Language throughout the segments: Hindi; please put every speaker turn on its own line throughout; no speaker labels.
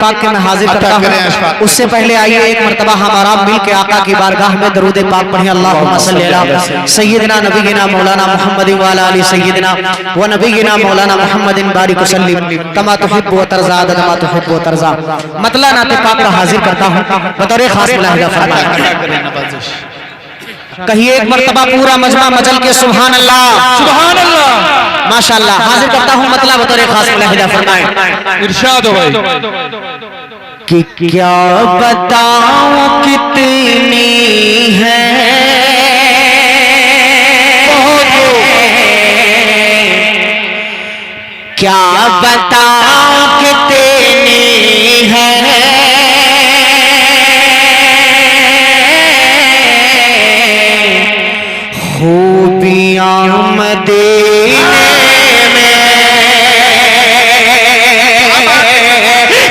पाक के मैं हाजिर करता हूँ। उससे पहले आइए एक मरतबा हमारा मिल के आका की बारगाह में दरूद पाक पढ़े। अल्लाहुम्मा सल्ली अला सय्यिदना नबीना मौलाना मुहम्मद व अला आलि सय्यिदना व नबीना मौलाना मुहम्मदिन बारिक वसल्लिम कमा तुहिब्बु व तर्ज़ा कमा तुहिब्बु व तर्ज़ा। मतलब नाते पाक का हाजिर करता हूँ बतौर खास मुलाहिज़ा फरमाएं। कहिए एक मरतबा पूरा मजमा मजल के सुभान अल्लाह सुभान अल्लाह माशाअल्लाह। हाजिर करता हूँ मतलब बतौर खास मुलाहिज़ा फरमाएं।
इरशाद हो भाई
कि क्या बताऊं कितनी है क्या बताऊं कितनी है खूबियां मदीने में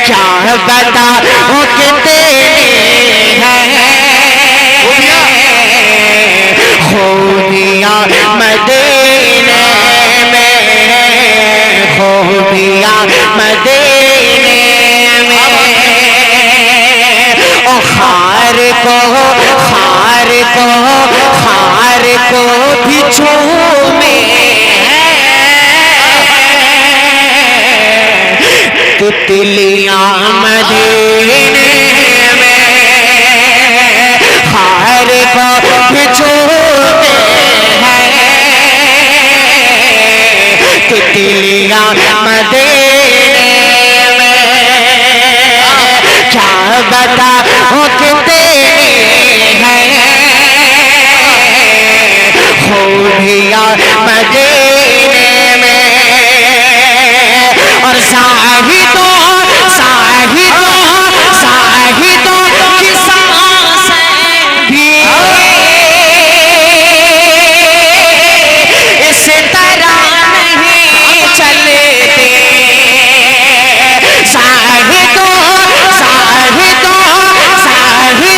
क्या बताऊं कितनी है खूबियां मदीने में खूबियां मदीने में ओ खार को भी झूमे तितलियां मदीने में खार को भी झूमे तितलियां मदीने में क्या बताऊं कितनी है खूबियां मदीने में और साहिदों की सांसें भी इस तरह नहीं चलती साहिदों की सांसें भी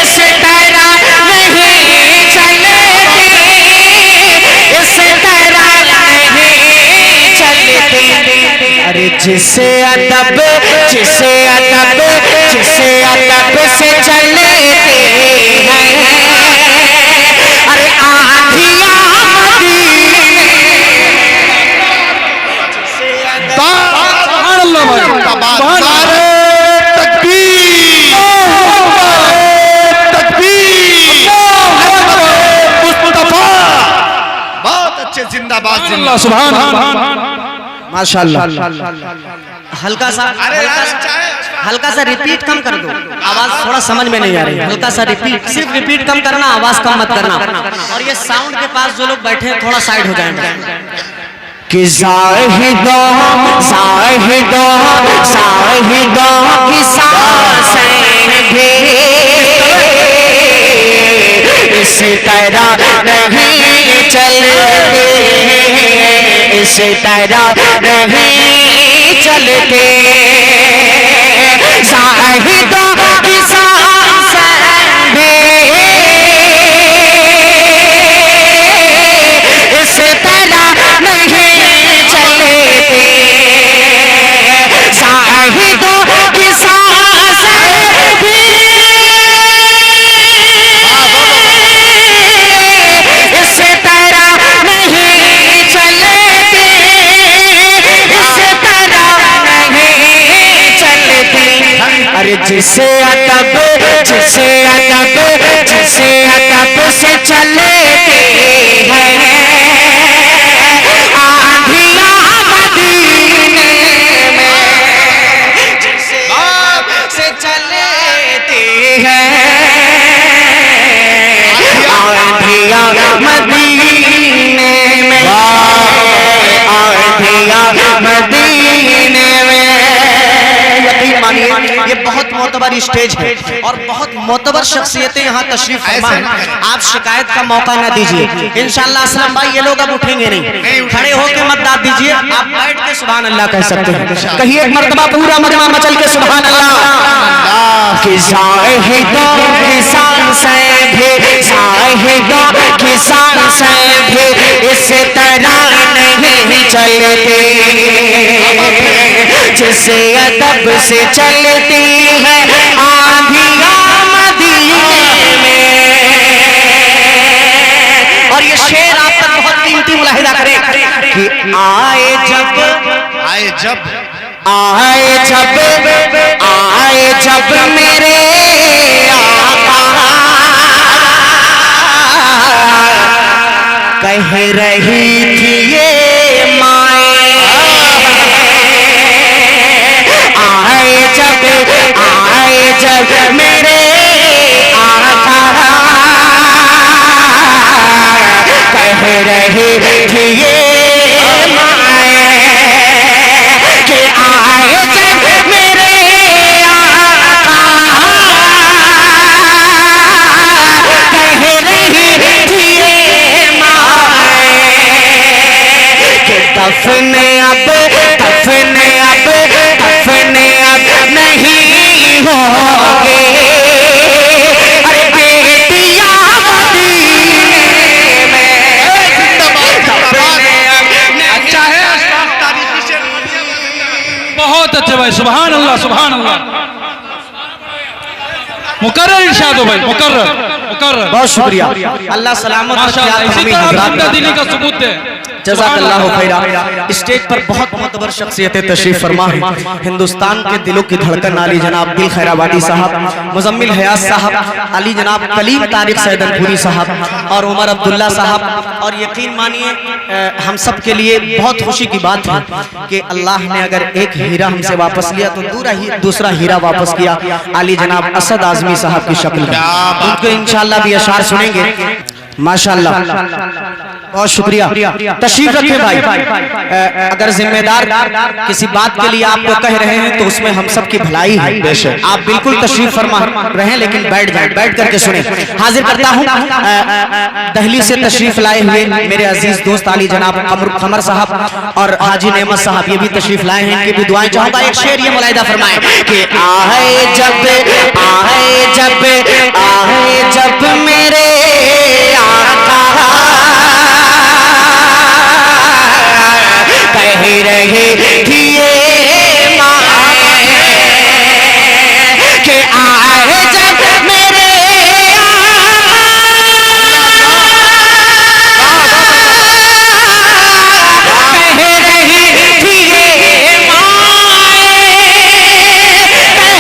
इस तरह नहीं चलती इस तरह नहीं चलती। अरे जिसे अदब से चलती है अरे आँधियाँ
जिंदाबाद
सुभान माशाअल्लाह। हल्का सा रिपीट कम कर दो, आवाज थोड़ा समझ में नहीं आ रही। हल्का सा रिपीट, सिर्फ रिपीट कम करना, आवाज कम मत करना। और ये साउंड के पास जो लोग बैठे हैं थोड़ा साइड हो जाएंगे। कि ज़ाहिदों की सांसें भी इस तरह नहीं चलती इस तरह नहीं चलते ज़ाहिदों की सांसें भी इस तरह नहीं चलते ज़ाहिदों की सांसें भी इस तरह नहीं चलती इस तरह नहीं चलती। अरे जिसे अदब से चलती है आँधियाँ मदीने में जिसे से चलती है आँधियाँ मदीने में आँधियाँ मदीने में। यकीन मानिए ये बहुत मोतबर स्टेज है और बहुत मोतबर शख्सियतें यहाँ तशरीफ फरमा है। आप शिकायत का मौका न दीजिए इंशाअल्लाह। असलम भाई ये लोग अब उठेंगे नहीं, खड़े होकर मत दाद दीजिए, आप बैठ के सुभान अल्लाह कह सकते हैं। कहिए एक मर्तबा पूरा मजमा मचल के सुभान अल्लाह। किसान से भी साहिदों किसान से भी इस तरह नहीं चलते जिससे अदब से चलती है आंधियां मदीने में। और ये शेर आप तक बहुत कीमती मुलाहिदा करें कि आए जब मेरे आका कह रही थी ये माए, आए जब मेरे आका कह रही थी ये माए कि आए जब मेरे दफने अब नहीं होंगे, अरे बेटियां मदीने में। अच्छा है,
बहुत अच्छे भाई, सुभान अल्लाह सुभान अल्लाह। मुकर्रर इरशाद हो भाई, मुकर्रर।
बहुत शुक्रिया, अल्लाह सलामत
दिली का सबूत है।
जज़ाकल्लाहु खैरा। स्टेज पर बहुत मोतबर शख्सियतें तशरीफ फरमा है। हिंदुस्तान के दिलों की धड़कन अली जनाब दिल खैराबादी साहब, मुजम्मिल हयात साहब, अली जनाब कलीम तारिक सैदनपुरी साहब और उमर अब्दुल्ला साहब। और यकीन मानिए हम सब के लिए बहुत खुशी की बात है कि अल्लाह ने अगर एक हीरा हमसे वापस लिया तो दूसरा हीरा वापस किया अली जनाब असद आजमी साहब की शक्ल में। उनको इंशाअल्लाह भी अशार सुनेंगे माशाअल्लाह। बहुत शुक्रिया, तशरीफ रखें भाई। अगर जिम्मेदार किसी बात के लिए आपको कह रहे हैं तो उसमें हम सब की भलाई है। आप बिल्कुल तशरीफ फरमा रहें लेकिन बैठ जाएं, बैठ करके सुने। हाजिर करता हूं दिल्ली से तशरीफ लाए हुए मेरे अजीज दोस्त अली जनाब कमर साहब और हाजी नेमत साहब, ये भी तशरीफ लाए हैं, इनकी भी दुआएं चाहूंगा। एक शेर ये मुलाहिदा फरमाए कि आए जब मेरे कह रहे थी ये माए कि आए जब मेरे कह रही थी ये माए,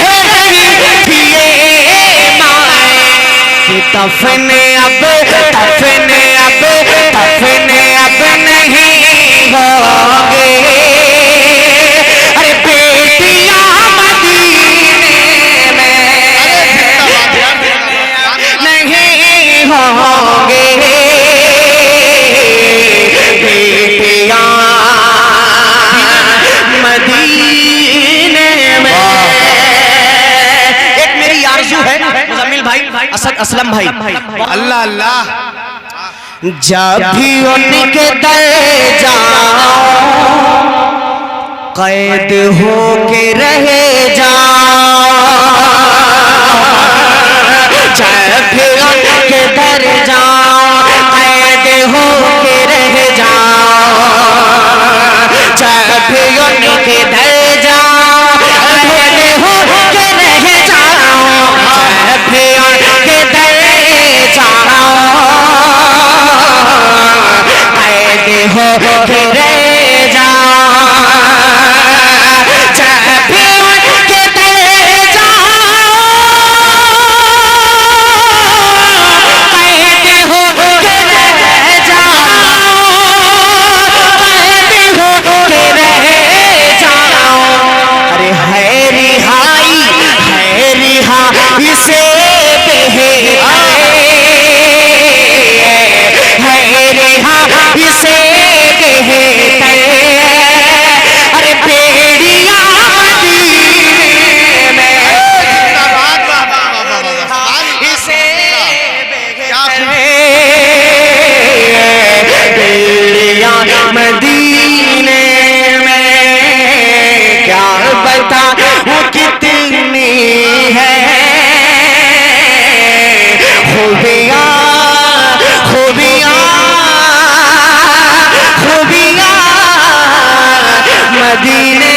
कह रही थी ये माए कि दफने अब नहीं होंगे, अरे बेटियां मदीने में नहीं होंगे, बेटियां मदीने में। एक मेरी आरज़ू है मुजम्मिल भाई, असद असलम भाई,
अल्लाह अल्लाह।
जब भी उनके दर जाओ कैद हो के रहे जाओ, जब भी उनके दर जाओ कैद हो के रह जाओ, जब भी उनके दर जाओ कैद हो के रह जाओ, जब भी उनके दर जाओ हो के रह जाओ, जब भी उनके दर जाओ कैद हो के रह जाओ, कैद हो के रह जाओ। अरे है रिहाई से है रिहाई से मदीने